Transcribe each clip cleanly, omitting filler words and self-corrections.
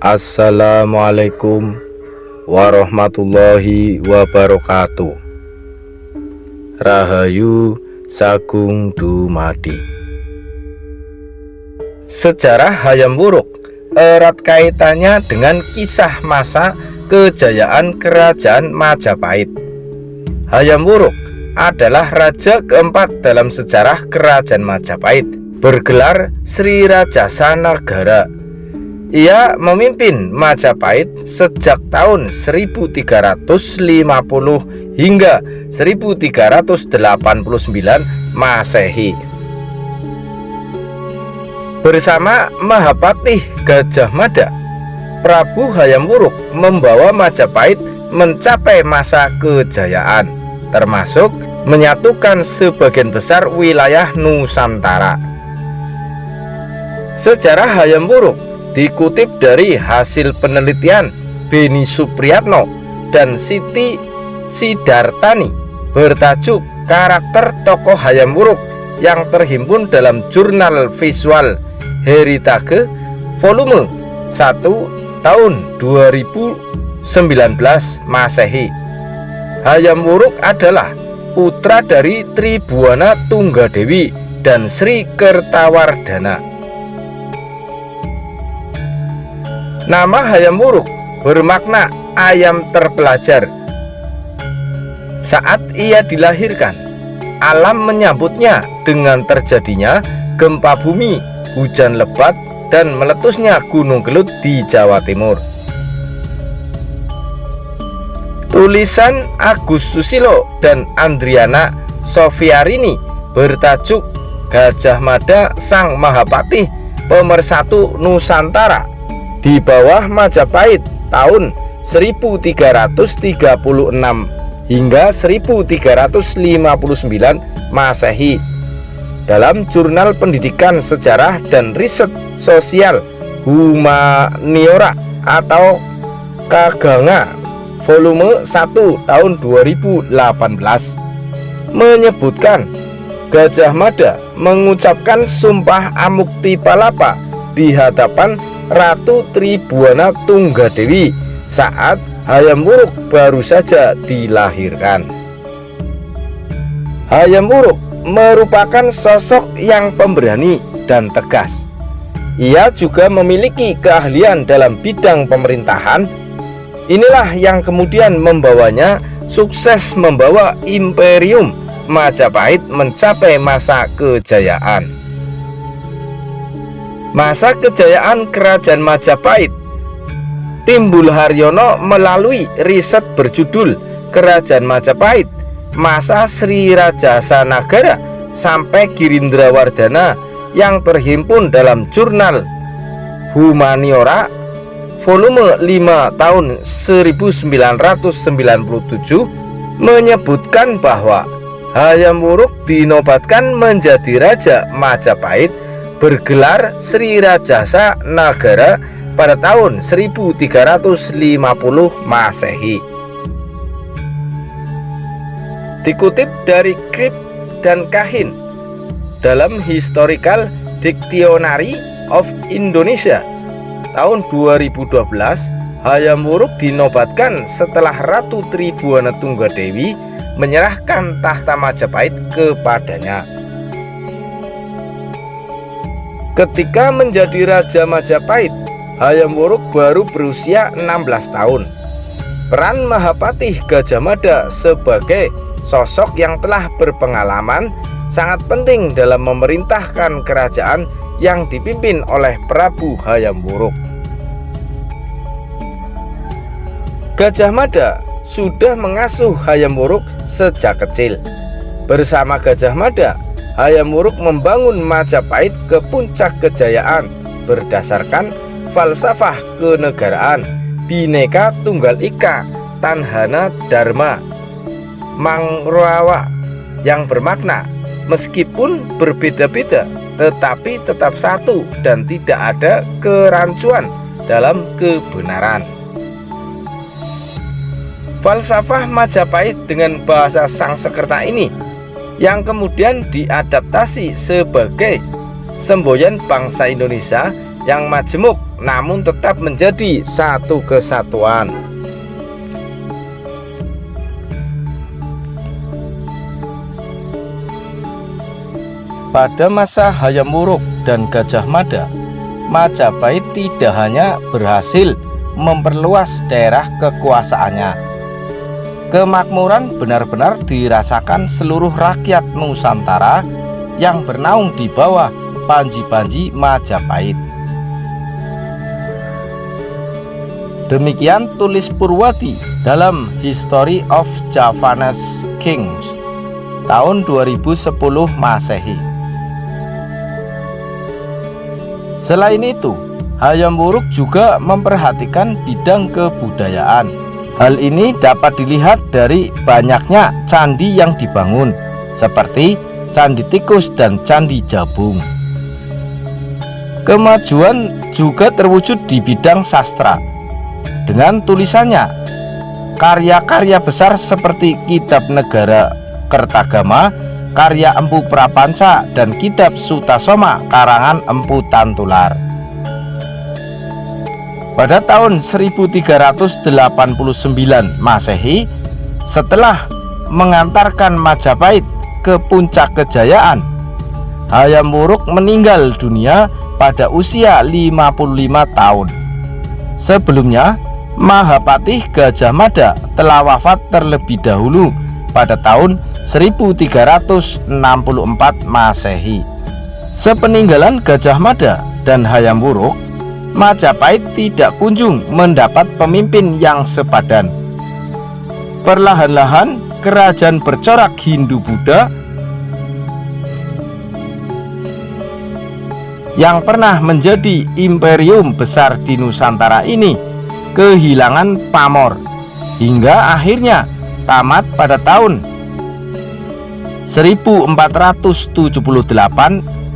Assalamualaikum warahmatullahi wabarakatuh. Rahayu Sagung Dumadi. Sejarah Hayam Wuruk erat kaitannya dengan kisah masa kejayaan Kerajaan Majapahit. Hayam Wuruk adalah raja keempat dalam sejarah Kerajaan Majapahit, bergelar Sri Rajasa Nagara. Ia memimpin Majapahit sejak tahun 1350 hingga 1389 Masehi. Bersama Mahapatih Gajah Mada, Prabu Hayam Wuruk membawa Majapahit mencapai masa kejayaan, termasuk menyatukan sebagian besar wilayah Nusantara. Sejarah Hayam Wuruk dikutip dari hasil penelitian Beni Supriyatno dan Siti Sidartani bertajuk Karakter Tokoh Hayam Wuruk yang terhimpun dalam Jurnal Visual Heritage volume 1 tahun 2019 Masehi. Hayam Wuruk adalah putra dari Tribhuwana Tunggadewi dan Sri Kertawardhana. Nama Hayam Wuruk bermakna ayam terpelajar. Saat ia dilahirkan, alam menyambutnya dengan terjadinya gempa bumi, hujan lebat, dan meletusnya Gunung Kelut di Jawa Timur. Tulisan Agus Susilo dan Andriana Sofiarini bertajuk Gajah Mada Sang Mahapatih Pemersatu Nusantara di bawah Majapahit tahun 1336 hingga 1359 Masehi dalam Jurnal Pendidikan Sejarah dan Riset Sosial Humaniora atau Kaganga volume 1 tahun 2018 menyebutkan Gajah Mada mengucapkan sumpah Amuktipalapa di hadapan Ratu Tribhuwana Tunggadewi saat Hayam Wuruk baru saja dilahirkan. Hayam Wuruk merupakan sosok yang pemberani dan tegas. Ia juga memiliki keahlian dalam bidang pemerintahan. Inilah yang kemudian membawanya sukses membawa Imperium Majapahit mencapai masa kejayaan. Masa kejayaan Kerajaan Majapahit, Timbul Haryono melalui riset berjudul Kerajaan Majapahit Masa Sri Rajasa Nagara sampai Girindrawardhana yang terhimpun dalam Jurnal Humaniora volume 5 tahun 1997 menyebutkan bahwa Hayam Wuruk dinobatkan menjadi Raja Majapahit bergelar Sri Rajasa Nagara pada tahun 1350 Masehi. Dikutip dari Krip dan Kahin dalam Historical Dictionary of Indonesia tahun 2012, Hayam Wuruk dinobatkan setelah Ratu Tribhuwana Tunggadewi menyerahkan tahta Majapahit kepadanya. Ketika menjadi Raja Majapahit, Hayam Wuruk baru berusia 16 tahun. Peran Mahapatih Gajah Mada sebagai sosok yang telah berpengalaman sangat penting dalam memerintahkan kerajaan yang dipimpin oleh Prabu Hayam Wuruk. Gajah Mada sudah mengasuh Hayam Wuruk sejak kecil. Bersama Gajah Mada, Hayam Wuruk membangun Majapahit ke puncak kejayaan berdasarkan falsafah kenegaraan Bhinneka Tunggal Ika Tanhana Dharma Mangrawa yang bermakna meskipun berbeda-beda tetapi tetap satu dan tidak ada kerancuan dalam kebenaran. Falsafah Majapahit dengan bahasa Sangsekerta ini yang kemudian diadaptasi sebagai semboyan bangsa Indonesia yang majemuk, namun tetap menjadi satu kesatuan. Pada masa Hayam Wuruk dan Gajah Mada, Majapahit tidak hanya berhasil memperluas daerah kekuasaannya. Kemakmuran benar-benar dirasakan seluruh rakyat Nusantara yang bernaung di bawah panji-panji Majapahit. Demikian tulis Purwadi dalam History of Javanese Kings tahun 2010 Masehi. Selain itu, Hayam Wuruk juga memperhatikan bidang kebudayaan. Hal ini dapat dilihat dari banyaknya candi yang dibangun, seperti Candi Tikus dan Candi Jabung. Kemajuan juga terwujud di bidang sastra. Dengan tulisannya, karya-karya besar seperti Kitab Negara Kertagama karya Empu Prapanca dan Kitab Sutasoma karangan Empu Tantular. Pada tahun 1389 Masehi, setelah mengantarkan Majapahit ke puncak kejayaan, Hayam Wuruk meninggal dunia pada usia 55 tahun. Sebelumnya, Mahapatih Gajah Mada telah wafat terlebih dahulu pada tahun 1364 Masehi. Sepeninggalan Gajah Mada dan Hayam Wuruk, Majapahit tidak kunjung mendapat pemimpin yang sepadan. Perlahan-lahan kerajaan bercorak Hindu-Buddha yang pernah menjadi imperium besar di Nusantara ini kehilangan pamor, hingga akhirnya tamat pada tahun 1478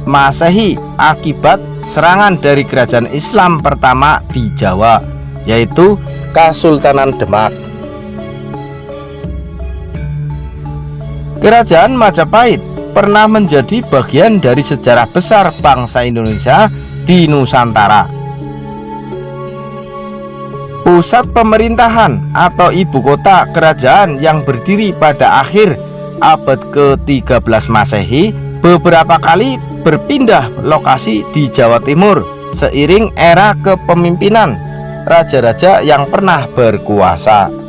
Masehi akibat serangan dari kerajaan Islam pertama di Jawa, yaitu Kesultanan Demak. Kerajaan Majapahit pernah menjadi bagian dari sejarah besar bangsa Indonesia di Nusantara. Pusat pemerintahan atau ibu kota kerajaan yang berdiri pada akhir abad ke-13 Masehi beberapa kali berpindah lokasi di Jawa Timur seiring era kepemimpinan raja-raja yang pernah berkuasa.